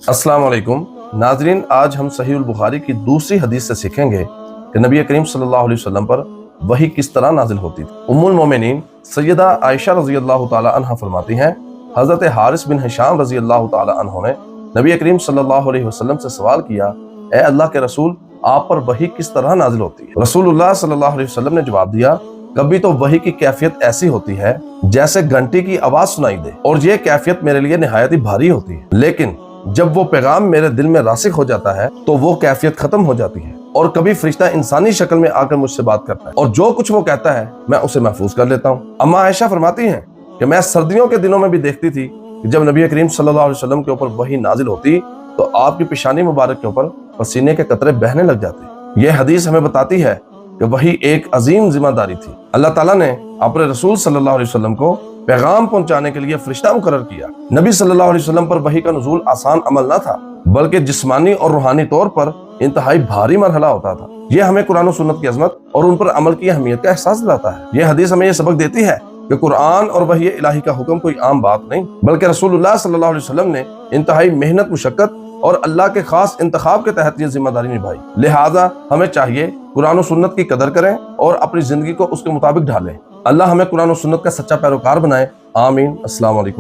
अस्सलाम वालेकुम नाजरीन, आज हम सही अल बुखारी की दूसरी हदीस से सीखेंगे कि नबी करीम सल्लल्लाहु अलैहि वसल्लम पर वही किस तरह नाजिल होती थी। उम्मुल मोमिनीन सैयदा आयशा रज़ी अल्लाह ताला अन्हा फरमाती हैं, हज़रत हारिस बिन हिशाम रज़ी अल्लाह ताला अन्हु ने नबी करीम सल्लल्लाहु अलैहि वसल्लम से सवाल किया, ए अल्लाह के रसूल, आप पर वही किस तरह नाजिल होती है? रसूलुल्लाह सल्लल्लाहु अलैहि वसल्लम ने जवाब दिया, कभी तो वही की कैफियत ऐसी होती है जैसे घंटी की आवाज सुनाई दे, और ये कैफियत मेरे लिए निहायत ही भारी होती है, लेकिन जब वो पैगाम मेरे दिल में रासिख हो जाता है तो वो कैफियत खत्म हो जाती है। और कभी फरिश्ता इंसानी शक्ल में आकर मुझसे बात करता है और जो कुछ वो कहता है मैं उसे महफूज कर लेता हूँ। अम्मा आयशा फरमाती हैं कि मैं सर्दियों के दिनों में भी देखती थी कि जब नबी करीम सल्लल्लाहु अलैहि वसल्लम के ऊपर वही नाजिल होती तो आपकी पेशानी मुबारक के ऊपर पसीने के कतरे बहने लग जाते। ये हदीस हमें बताती है कि वही एक अजीम जिम्मेदारी थी। अल्लाह ताला ने अपने रसूल सल्लल्लाहु अलैहि वसल्लम को पैगाम पहुंचाने के लिए फरिश्ता मुकर्रर किया। नबी सल्लल्लाहु अलैहि वसल्लम पर वही का नुज़ूल आसान अमल न था, बल्कि जिस्मानी और रूहानी तौर पर इंतहाई भारी मरहला होता था। यह हमें कुरान और सुन्नत की अजमत और उन पर अमल की अहमियत का एहसास दिलाता है। यह हदीस हमें यह सबक देती है कि कुरान और वही इलाही का हुक्म कोई आम बात नहीं, बल्कि रसूलुल्लाह सल्लल्लाहु अलैहि वसल्लम ने इंतहाई मेहनत, मुशक्कत और अल्लाह के खास इंतखाब के तहत ये जिम्मेदारी निभाई। लिहाजा हमें चाहिए कुरान और सुन्नत की कदर करें और अपनी जिंदगी को उसके मुताबिक ढालें। अल्लाह हमें कुरान और सुन्नत का सच्चा पैरोकार बनाए। आमीन। अस्सलाम वालेकुम।